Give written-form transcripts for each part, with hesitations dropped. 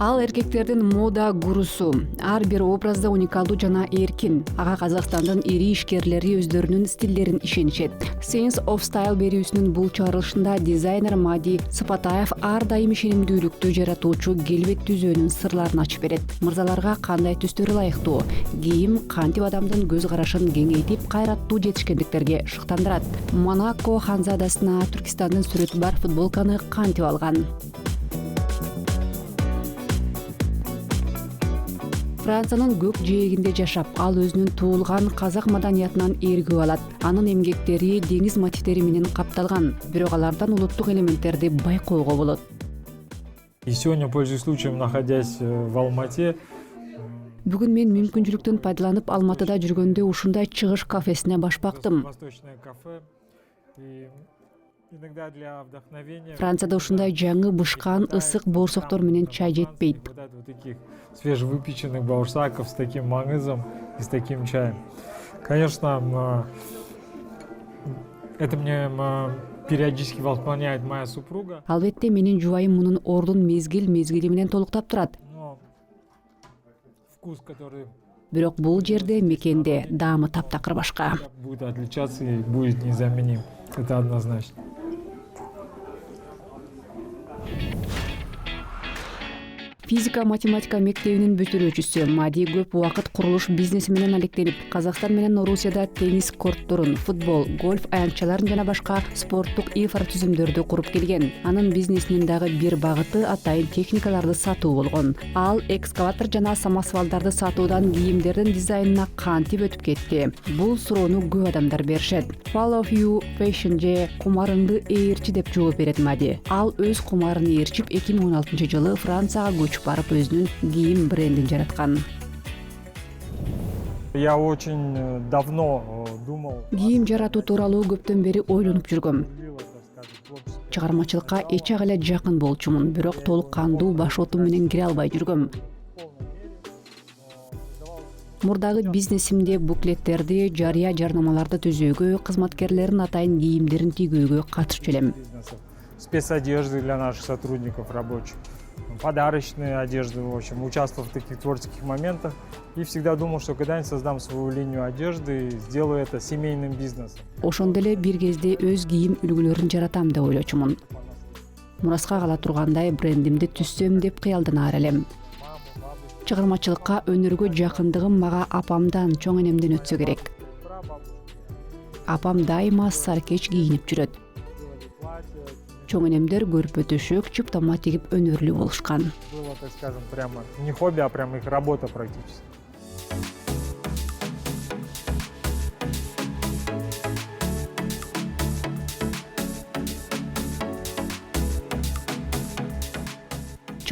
Ал эркектердин мода гурусу. Ар бир образда уникалдуу жана эркин. Ага Казакстандын ири ишкерлери өздөрүнүн стилдерин ишенишет. Sense of Style берүүсүнүн бул чыгарылышында дизайнер Мади Сыпатаев ар дайым ишенимдүүлүктү жаратуучу келбет түзөөнүн сырларын ачып берет. Мырзаларга кандай түстөр ылайыктуу? Кийим кантип адамдын көз карашын кеңейтип, кайраттуу жетишкендиктерге шыктандырат? Монако ханзадасына Түркистандын сүрөтү бар футболканы кантип алган? Франциянын көк жээгинде жашап, ал өзүнүн туулган казак маданиятынан ээргүү алат. Анын эмгектери деңиз мотивтери менен капталган, бирок алардан улуттук элементтерди байкоого болот. И сегодня, пользуясь случаем, находясь в Алмате, Бүгүн мен мүмкүнчүлүктөн пайдаланып Алматыда жүргөндө ушундай чыгыш кафесине башпактым. восточное кафе, и иногда для вдохновения Францияда ушундай жаңы бышкан ысык боорсоктор менен чай жетпейт. хватает вот таких свежевыпеченных баурсаков с таким мангызом и с таким чаем. Конечно, это мне периодически восполняет моя супруга, Албетте менин жубайым мунун ордун мезгил менен толуктап турат. но вкус, который Бирок бул жерде, мекенде даамы таптакыр башка. будет отличаться и будет незаменим. Это однозначно. Физика математика мектебинин бүтүрүүчүсү Мади көп убакыт курулуш бизнеси менен алектенип, Казакстан менен Орусияда теннис кортторун, футбол, гольф аянтчаларын жана башка спорттук инфратүзүмдөрдү куруп келген. Анын бизнесинин дагы бир багыты атайын техникаларды сатуу болгон. Ал экскаватор жана самосвалдарды сатуудан кийимдердин дизайнына кантип өтүп кетти? Бул суроону көп адамдар беришет. Follow you fashion же кумарыңды ээрчи деп жооп берет Мади. Ал өз кумарын ээрчип 2016-жылы Францияга көчүп барып өзүнүн кийим брендин жараткан. Я очень давно думал, Кийим жаратуу тууралуу көптөн бери ойлонуп жүргөм. любил это, скажем, творчество. Чыгармачылыкка эч ак эле жакын болчумун, бирок толук кандуу баш отум менен кире албай жүргөм. Мурдагы бизнесимде буклеттерди, жарыя жарнамаларды түзүүгө, кызматкерлердин атайын кийимдерин тигүүгө катышчу элем. Бизнесов, спецодежды для наших сотрудников рабочих, подарочные одежды, в общем, участвовал в таких творческих моментах и всегда думал, что когда-нибудь создам свою линию одежды и сделаю это семейным бизнесом. Ошондо эле бир кезде өз кийим үлгүлөрүн жаратам деп ойлочумун. Мураска кала тургандай брендимди түзсөм деп кыялданаар элем. Чыгармачылыкка, өнөргө жакындыгым мага апамдан, чоң энемден өтсө керек. Апам дайыма саркеч кийинип жүрөт. Чоң энемдер көрпө төшөк, чыптама тигип өнөрлүү болушкан. Было, так скажем, прямо не хобби, а прямо их работа практически.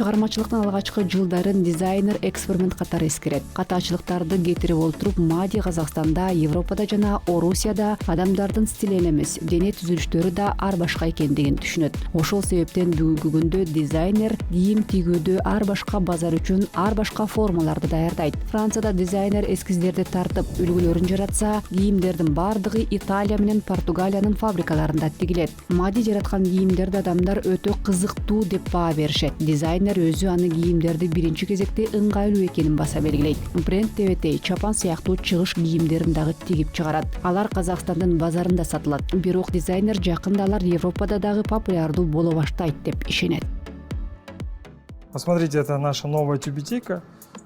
Чыгармачылыктын алгачкы жылдарын дизайнер эксперимент катары эскерет. Катачылыктарды кетирип олтуруп, Мади Казакстанда, Европада жана Орусияда адамдардын стили эле эмес, дене түзүлүштөрү да ар башка экендигин түшүнөт. Ошол себептен бүгүнкү күндө дизайнер кийим тигүүдө ар башка базар үчүн ар башка формаларды даярдайт. Францияда дизайнер эскиздерди тартып, үлгүлөрүн жаратса, кийимдердин бардыгы Италия менен Португалиянын фабрикаларында тигилет. Мади жараткан кийимдерди адамдар өтө кызыктуу деп баа беришет. Дизайнер өзү аны кийимдерди биринчи кезекте ыңгайлуу экенин баса белгилейт. Бренд тебетей, чапан сыяктуу чыгыш кийимдерин дагы тигип чыгарат. Алар Казакстандын базарында сатылат. Бирок дизайнер жакында алар Европада дагы популярдуу боло баштайт деп ишенет. Посмотрите, это наша новая тюбетейка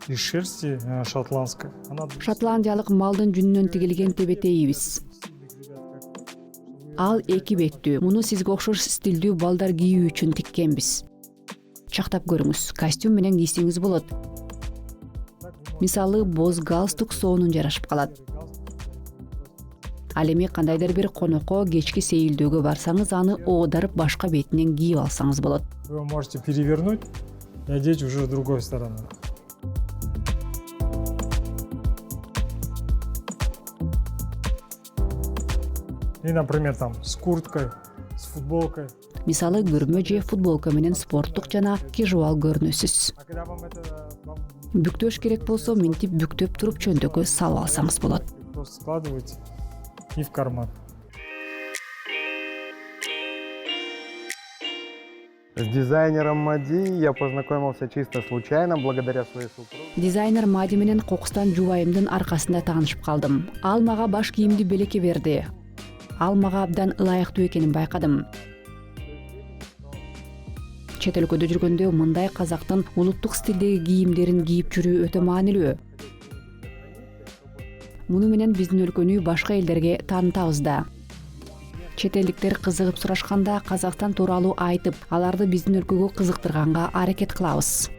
из шерсти шотландской. Она Шотландиялык малдын жүнүнөн тигилген тебетейибиз. Ал эки беттүү. Муну сизге окшош стилдүү балдар кийүү үчүн тиккенбиз. Чактап көрүңүз, костюм менен кийсеңиз болот. Мисалы, боз галстук соонун жарашып калат. Ал эми кандайдыр бир конокко, кечки сейилдөөгө барсаңыз, аны оодарып башка бетинен кийип алсаңыз болот. Вы можете перевернуть и одеть уже с другой стороны. И, например, там с курткой, с футболкой. Мисалы, көрмө же футболка менен спорттук жана кежуал көрүнөсүз. А когда вам это Бүктөш керек болсо, минтип бүктөп туруп чөндөккө салып алсаңыз болот. просто складываете и в карман. С дизайнером Мади я познакомился чисто случайно, благодаря своей супруге. Дизайнер Мади менен кокустан жубайымдын аркасында таанышып калдым. Ал мага баш кийимди белекке берди. Ал мага абдан ылайыктуу экенин байкадым. Чет өлкөдө жүргөндө мындай казактын улуттук стилдеги кийимдерин кийип жүрүү өтө маанилүү. Муну менен биздин өлкөнү башка элдерге таанытабыз да. Чет элдиктер кызыгып сурашканда Казакстан тууралуу айтып, аларды биздин өлкөгө кызыктырганга аракет кылабыз.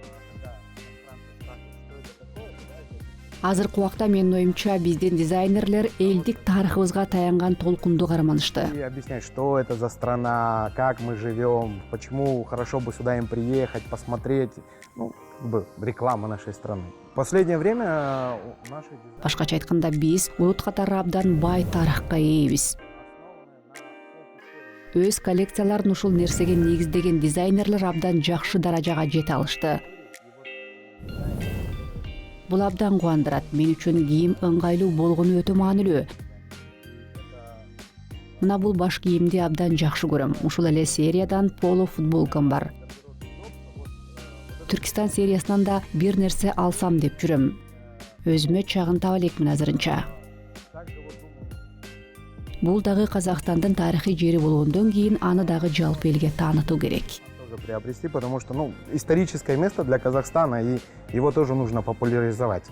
Азыркы убакта менин оюмча биздин дизайнерлер элдик тарыхыбызга таянган толкунду карманышты. И объяснять, что это за страна, как мы живем, почему хорошо бы сюда им приехать, посмотреть. Ну, как бы реклама нашей страны. В последнее время наши дизайнеры... Башкача айтканда биз улут катары абдан бай тарыхка ээбиз. Өз коллекцияларын ушул нерсеге негиздеген дизайнерлер абдан жакшы даражага жете алышты. Бул абдан кубандырат. Мен үчүн кийим ыңгайлуу болгону өтө маанилүү. Мына бул баш кийимди абдан жакшы көрөм. Ушул эле сериядан поло футболкам бар. Түркистан сериясынан да бир нерсе алсам деп жүрөм. Өзүмө чагын таба элекмин азырынча. Бул дагы Казакстандын тарыхый жери болгондон кийин аны дагы жалпы элге таанытуу керек. Тоже приобрести, потому что, историческое место для Казахстана, и его тоже нужно популяризовать.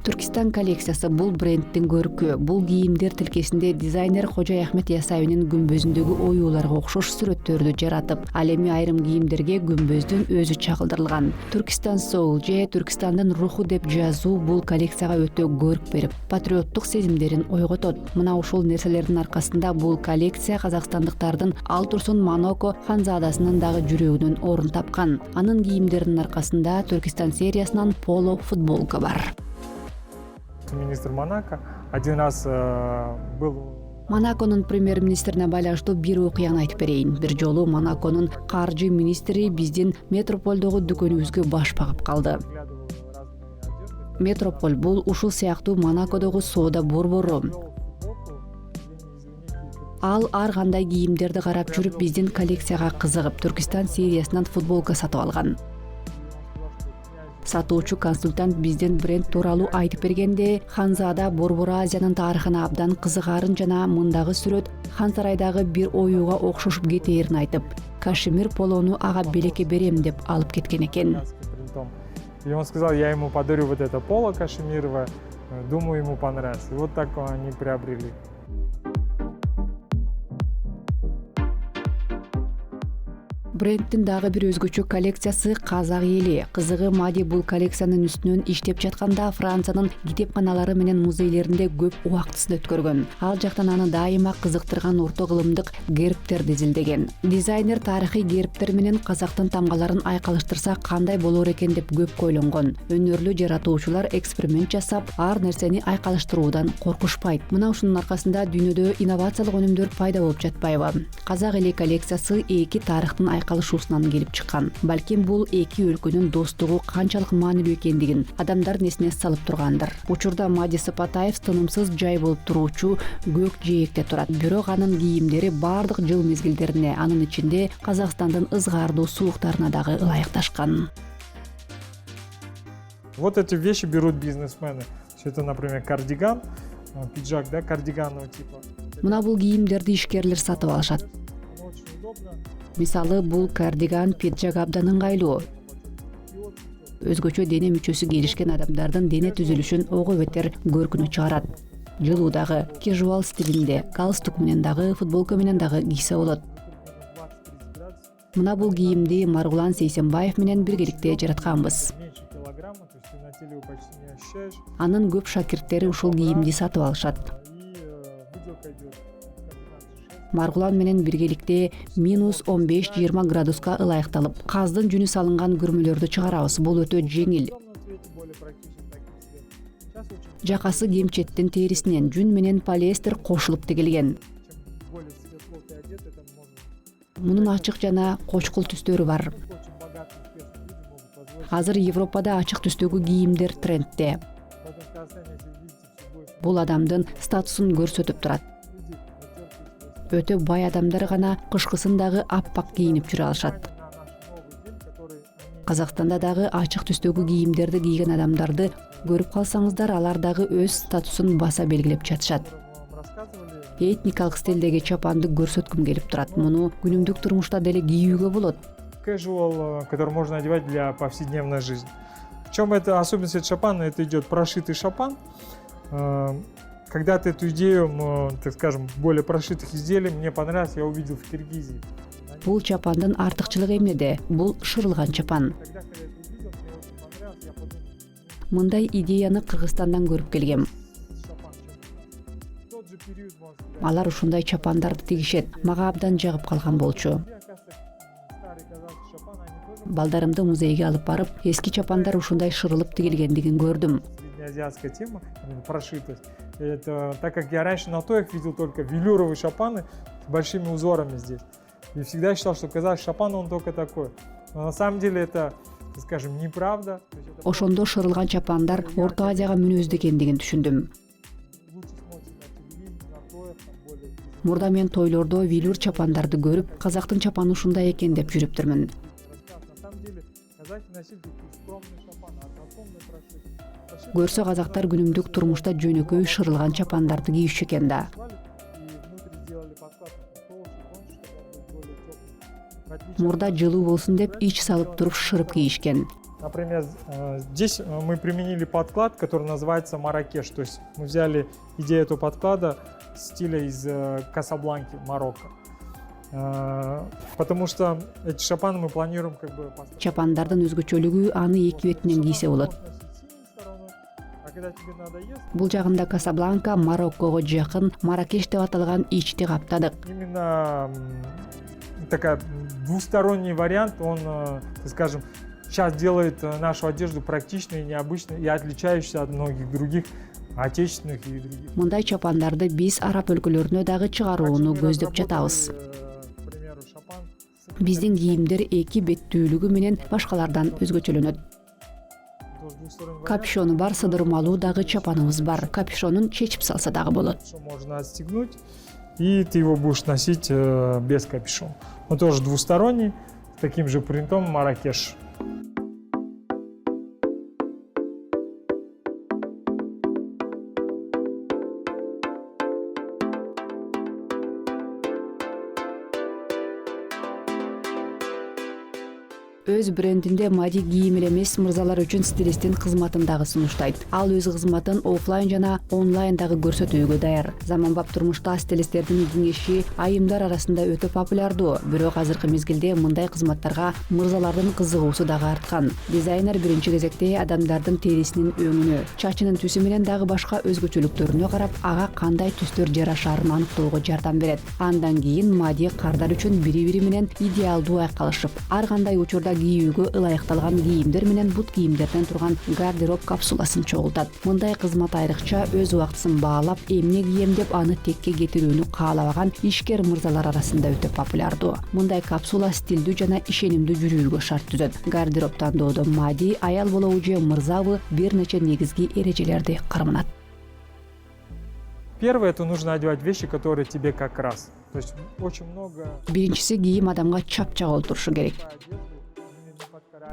Түркистан коллекциясы бул брендтин көркү. Бул кийимдер тилкесинде дизайнер Кожой Ахмет Ясаевинин күмбөзүндөгү оюуларга окшош сүрөттөрдү жаратып, ал эми айрым кийимдерге күмбөздүн өзү чагылдырылган. Түркистан Soul же Түркистандын руху деп жазуу бул коллекцияга өтө көрк берип, патриоттук сезимдерин ойготот. Мына ушул нерселердин аркасында бул коллекция казакстандыктардын Ал Турсун Маноко ханзадасынын дагы жүрөгүнөн орун тапкан. Анын кийимдеринин аркасында Түркистан сериясынан поло футболка бар. Министр Монако один раз был... Монаконун премьер-министрине байланыштуу бир окуяны айтып берейин. Бир жолу Монаконун каржы министри биздин Метрополдогу дүкөнүбүзгө баш багып калды. Метрополь бул ушул сыяктуу Монакодогу соода борбору. Ал ар кандай кийимдерди карап жүрүп биздин коллекцияга кызыгып, Түркистан сериясынан футболка сатып алган. Сатуучу консультант биздин бренд тууралуу айтып бергенде, Ханзада Борбор Азиянын тарыхына абдан кызыгарын жана мындагы сүрөт Хан сарайдагы бир оюуга окшошуп кетээрин айтып, кашемир полону ага белекке берем деп алып кеткен экен. И он сказал, я ему подарю вот это поло кашемировое, думаю, ему понравится. И вот так они приобрели. Брендтин дагы бир өзгөчө коллекциясы казак эли. Кызыгы Мади бул коллекциянын үстүнөн иштеп жатканда Франциянын китепканалары менен музейлеринде көп убактысын өткөргөн. Ал жактан аны дайыма кызыктырган орто кылымдык гербтер изилдеген. Дизайнер тарыхый гербтер менен казактын тамгаларын айкалыштырса кандай болор экен деп көп ойлонгон. Өнөрлүү жаратуучулар эксперимент жасап, ар нерсени айкалыштыруудан коркушпайт. Мына ушунун аркасында дүйнөдө инновациялык өнүмдөр пайда болуп жатпайбы? Казак эли коллекциясы эки тарыхтын айкалышуусунан келип чыккан. Балким бул эки өлкөнүн достугу канчалык маанилүү экендигин адамдардын эсине салып тургандыр. Учурда Мади Сапатаев тынымсыз жай болуп туруучу көк жээкте турат. Бирок анын кийимдери бардык жыл мезгилдерине, анын ичинде Казакстандын ызгаардуу сууктарына дагы ылайыкташкан. Вот эти вещи берут бизнесмены. Это, например, кардиган, пиджак, да, кардиганного типа. Мына бул кийимдерди ишкерлер сатып алышат. Очень удобно. Мисалы, бул кардиган, пиджак абдан ыңгайлуу. Өзгөчө дене мүчөсү келишкен адамдардын дене түзүлүшүн ого бетер көркүнө чыгарат. Жылуудагы кежуал стилинде, галстук менен дагы, футболка менен дагы кийсе болот. Мына бул кийимди Маргулан Сейсенбаев менен биргеликте жаратканбыз. Анын көп шакирттери ушул кийимди сатып алышат. Маргулан менен биргеликте -15-20 градуска ылайыкталып, каздын жүнү салынган күрмөлөрдү чыгарабыз. Бул өтө жеңил. Жакасы кемчеттин терисинен, жүн менен полиэстер кошулуп тигилген. Мунун ачык жана кочкул түстөрү бар. Азыр Европада ачык түстөгү кийимдер трендте. Бул адамдын статусун көрсөтүп турат. өтө бай адамдар гана кышкысын дагы аппак кийинип жүрө алышат. Казакстанда дагы ачык түстөгү кийимдерди кийген адамдарды көрүп калсаңыздар, алар дагы өз статусун баса белгилеп жатышат. Этникалык стилдеги чапанды көрсөткүм келип турат. Муну күнүмдүк турмушта деле кийүүгө болот. Casual, который можно одевать для повседневной жизни. В чем это особенность этого шапана? Это идет прошитый шапан. Когда-то эту идею, так скажем, более прошитых изделий мне понравилось, я увидел в Киргизии. Бул чапандын артыкчылыгы эмнеде? Бул шырылган чапан. Мындай идеяны Кыргызстандан көрүп келгем. Алар ушундай чапандарды тигишет. Мага абдан жагып калган болчу. Балдарымды музейге алып барып, эски чапандар ушундай шырылып тигилгендигин көрдүм. Азиатская тема, прошитость. Это, так как я раньше на тоях видел только велюровые шапаны с большими узорами здесь. И всегда считал, что казахский шапан он только такой. Но на самом деле это, скажем, неправда. Ошондо шырылган чапандар Орто Азияга мүнөздүү экендигин түшүндүм. Мурда мен тойлордо велюр чапандарды көрүп, казактын чапаны ушундай экен деп жүрүптүрмүн. Көрсө казактар күнүмдүк турмушта жөнөкөй шырылган чапандарды кийишчү экен да. Мурда жылуу болсун деп ич салып туруп шырып кийишкен. Например, здесь мы применили подклад, который называется Марракеш. То есть мы взяли идею этого подклада стиля из Касабланки, Марокко. Потому что эти шапаны мы планируем как бы... Чапандардын өзгөчөлүгү аны эки бетинен кийсе болот. Бул жагында Касабланка, Мароккого жакын Марракеш деп аталган ичти каптадык. Именно такая двусторонний вариант, он, так скажем, сейчас делает нашу одежду практичной, необычной и отличающейся от многих других отечественных и других. Мындай чапандарды биз араб өлкөлөрүнө дагы чыгарууну көздөп жатабыз. Биздин кийимдер эки беттүүлүгү менен башкалардан өзгөчөлөнөт. Капюшону бар, сыдырмалуу дагы чапаныбыз бар. Капюшонун чечип салса дагы болот. Можно отстегнуть, и ты его будешь носить без капюшона. Он тоже двусторонний, с таким же принтом Марракеш. Өз брендинде Мади кийим эле эмес, мырзалар үчүн стилисттин кызматын дагы сунуштайт. Ал өз кызматын офлайн жана онлайн дагы көрсөтүүгө даяр. Заманбап турмушта стилисттердин кеңеши айымдар арасында өтө популярдуу. Бирок азыркы мезгилде мындай кызматтарга мырзалардын кызыгуусу дагы арткан. Дизайнер биринчи кезекте адамдардын терисинин өңүнө, чачынын түсү менен дагы башка өзгөчөлүктөрүнө карап, ага кандай түстөр жарашаарын аныктоого жардам берет. Андан кийин Мади кардар үчүн бири-бири менен идеалдуу айкалышып, ар кандай учурда кийүүгө ылайыкталган кийимдер менен бут кийимдерден турган гардероб капсуласын чогултат. Мындай кызмат айрыкча өз убактысын баалап, эмне кийем деп аны текке кетирүүнү каалабаган ишкер мырзалар арасында өтө популярдуу. Мындай капсула стилдүү жана ишенимдүү жүрүүгө шарт түзөт. Гардероб тандоодо Мади аял болобу же мырзабы бир нече негизги эрежелерди карманат. Первое, это нужно одевать вещи, которые тебе как раз. То есть очень много... Биринчиси кийим адамга чапчак олтурушу керек.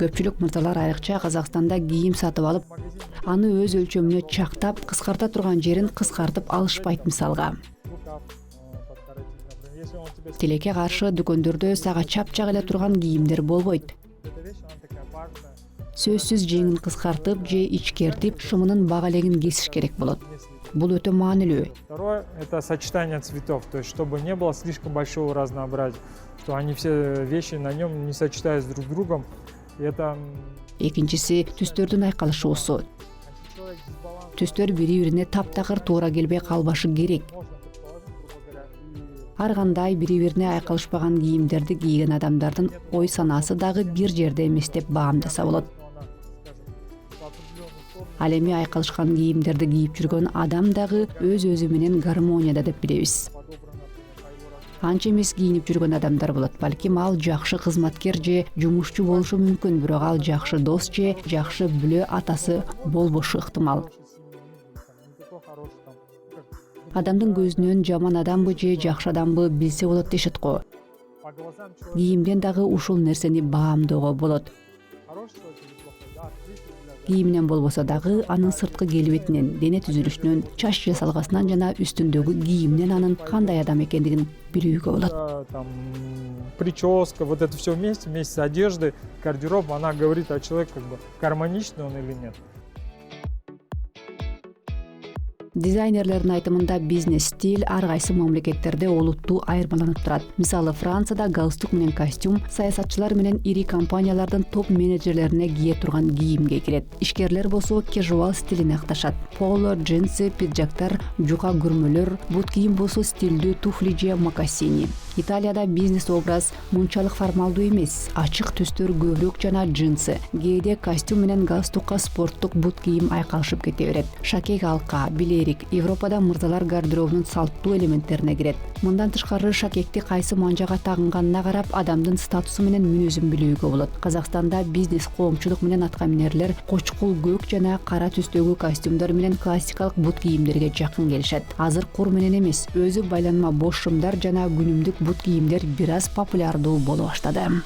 Көпчүлүк мырзалар айрыкча Казакстанда кийим сатып алып, аны өз өлчөмүнө чактап, кыскарта турган жерин кыскартып алышпайт мисалга. Тилекке каршы дүкөндөрдө сага чапчак эле турган кийимдер болбойт. Сөзсүз жеңин кыскартып же ичкертип, шымынын бага элегин кесиш керек болот. Бул өтө маанилүү. Второе, это сочетание цветов, то есть чтобы не было слишком большого разнообразия, что они все вещи на нем не сочетаясь друг с другом. Это... Экинчиси түстөрдүн айкалышуусу. Түстөр бири-бирине таптакыр туура келбей калбашы керек. Ар кандай бири-бирине айкалышпаган кийимдерди кийген адамдардын ой санаасы дагы бир жерде эмес деп баамдаса болот. Ал эми айкалышкан кийимдерди кийип жүргөн адам дагы өз-өзү менен гармонияда деп билебиз. Анча эмес кийинип жүргөн адамдар болот. Балким ал жакшы кызматкер же жумушчу болушу мүмкүн, бирок ал жакшы дос же жакшы бүлө атасы болбошу ыктымал. Адамдын көзүнөн жаман адамбы же жакшы адамбы билсе болот дешет го. По глазам человека Кийимден дагы ушул нерсени баамдоого болот. хороший человек или плохой? Да, открытый взгляд. Кийиминен болбосо дагы анын сырткы келбетинен, дене түзүлүшүнөн, чач жасалгасынан жана үстүндөгү кийиминен анын кандай адам экендигин билүүгө болот. Там прическа, вот это все вместе с одеждой, гардероб, она говорит о человеке, как бы гармоничный он или нет. Дизайнерлердин айтымында бизнес стиль ар кайсы мамлекеттерде олуттуу айырмаланып турат. Мисалы Францияда галстук менен костюм саясатчылар менен ири компаниялардын топ менеджерлерине кие турган кийимге кирет. Ишкерлер болсо casual стилине акташат. Поло, джинсы, пиджактар, жука күрмөлөр, бут кийим болсо стилдүү туфли же мокасини. Италияда бизнес образ мынчалык формалдуу эмес, ачык түстөр көбүрөөк жана джинсы. Кээде костюм менен галстукка спорттук бут кийим айкалышып кете берет. Шакек алка, билерик Европада мырзалар гардеробунун салттуу элементтерине кирет. Мындан тышкары шакекти кайсы манжага тагынганына карап адамдын статусу менен мүнөзүн билүүгө болот. Казакстанда бизнес коомчулук менен атка минерлер кочкул көк жана кара түстөгү костюмдар менен классикалык бут кийимдерге жакын келишет. Азыр кур менен эмес, өзү байланма бош шымдар жана күнүмдүк бут кийимдер бир аз популярдуу боло баштады.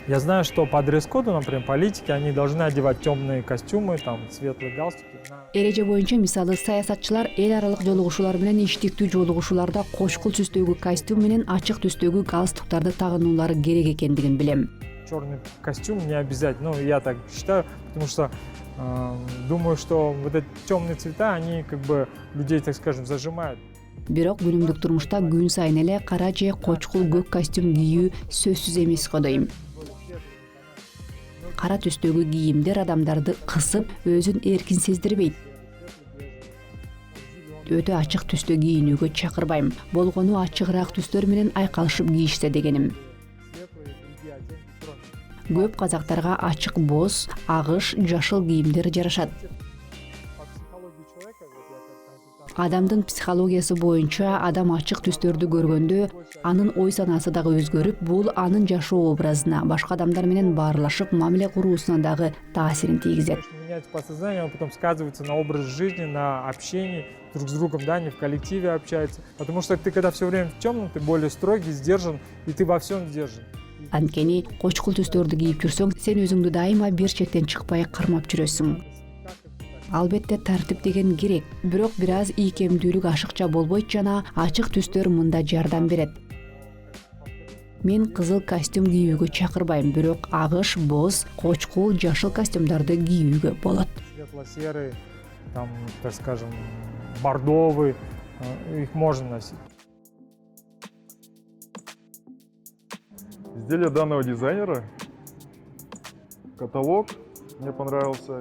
Я знаю, что по дресс-коду, например, политики, они должны одевать темные костюмы, там, светлые галстуки. Эреже боюнча мисалы саясатчылар эл аралык жолугушуулар менен иштиктүү жолугушууларда кочкул түстөгү костюм менен ачык түстөгү галстуктарды тагынуулары керек экендигин билем. Черный костюм не обязательно, ну, я так считаю, потому что думаю, что вот эти темные цвета, они как бы людей, так скажем, зажимают. Бирок күнүмдүк турмушта күн сайын эле кара же кочкул көк костюм кийүү сөзсүз эмес го дейм. Кара түстөгү кийимдер адамдарды кысып, өзүн эркин сездирбейт. Өтө ачык түстө кийинүүгө чакырбайм. Болгону ачыгыраак түстөр менен айкалышып кийишсе дегеним. Көп казактарга ачык боз, агыш, жашыл кийимдер жарашат. Адамдын психологиясы боюнча адам ачык түстөрдү көргөндө анын ой санасы дагы өзгөрүп, бул анын жашоо образына, башка адамдар менен баарлашып мамиле куруусуна дагы таасирин тийгизет. Меняется подсознание, он потом сказывается на образ жизни, на общении друг с другом, да, не в коллективе общается. Потому что ты когда все время в темном, ты более строгий, сдержан, и ты во всем сдержан. Анткени кочкул түстөрдү кийип жүрсөң, сен өзүңдү дайыма бир чектен чыкпай кармап жүрөсүң. Албетте тартип деген керек, бирок бир аз ийкемдүүлүк ашыкча болбойт жана ачык түстөр мында жардам берет. Мен кызыл костюм кийүүгө чакырбайм, бирок агыш, боз, кочкул, жашыл костюмдарды кийүүгө болот. Светло-серый, там, так скажем, бордовый, их можно носить. Изделие данного дизайнера, каталог мне понравился.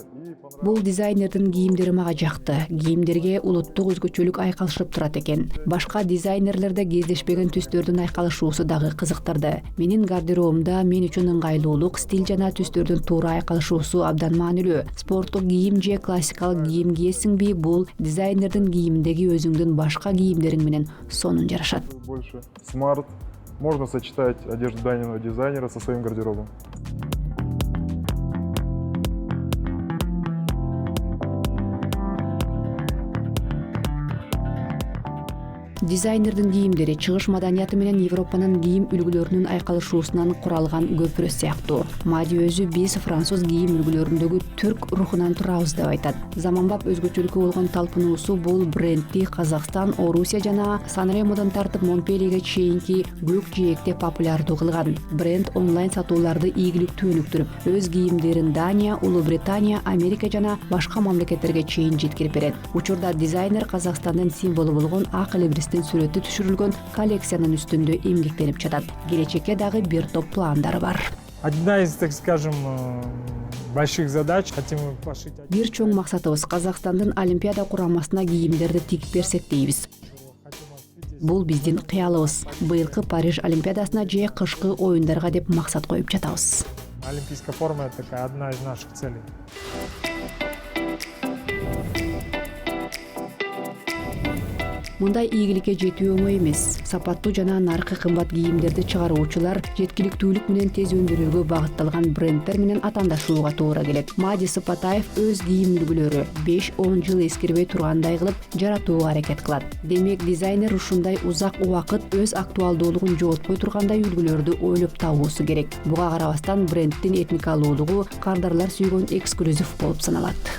Бул дизайнердин кийимдери мага жакты. Кийимдерге улуттук өзгөчөлүк айкалышып турат экен. Башка дизайнерлерде кездешпеген түстөрдүн айкалышуусу дагы кызыктырды. Менин гардеробумда мен үчүн ыңгайлуулук, стиль жана түстөрдүн туура айкалышуусу абдан маанилүү. Спорттук кийим же классикалык кийим кийесиңби, бул дизайнердин кийиминдеги өзүңдүн башка кийимдериң менен сонун жарашат. Больше смарт. Можно сочетать одежду данного дизайнера со своим гардеробом. Дизайнердин кийимдери чыгыш маданияты менен Европанын кийим үлгүлөрүнүн айкалышуусунан куралган көпүрө сыяктуу. Мади өзү биз француз кийим үлгүлөрүндөгү түрк рухунан турабыз деп айтат. Заманбап өзгөчөлүккө болгон талпынуусу бул брендти Казакстан, Орусия жана Сан-Ремодон тартып Монпельеге чейинки көк жээкте популярдуу кылган. Бренд онлайн сатууларды ийгиликтүү өнүктүрүп, өз кийимдерин Дания, Улуу Британия, Америка жана башка мамлекеттерге чейин жеткирип берет. Учурда дизайнер Казакстандын символу болгон ак элебристин сүрөтү түшүрүлгөн коллекциянын үстүндө эмгектенип жатат. Келечекке дагы бир топ пландары бар. Одна из, так скажем, больших задач, хотим пошить. Бир чоң максатыбыз Казакстандын Олимпиада курамасына кийимдерди тигип берсек дейбиз. Бул биздин кыялыбыз. Быйылкы Париж Олимпиадасына же кышкы оюндарга деп максат коюп жатабыз. Олимпийская форма — это такая одна из наших целей. Мындай ийгиликке жетүү оңой эмес. Сапаттуу жана наркы кымбат кийимдерди чыгаруучулар жеткиликтүүлүк менен тез өндүрүүгө багытталган бренддер менен атаандашууга туура келет. Мади Сапатаев өз кийим үлгүлөрү 5-10 жыл эскирбей тургандай кылып жаратууга аракет кылат. Демек дизайнер ушундай узак убакыт өз актуалдуулугун жоготпой тургандай үлгүлөрдү ойлоп табуусу керек. Буга карабастан бренддин этникалуулугу кардарлар сүйгөн эксклюзив болуп саналат.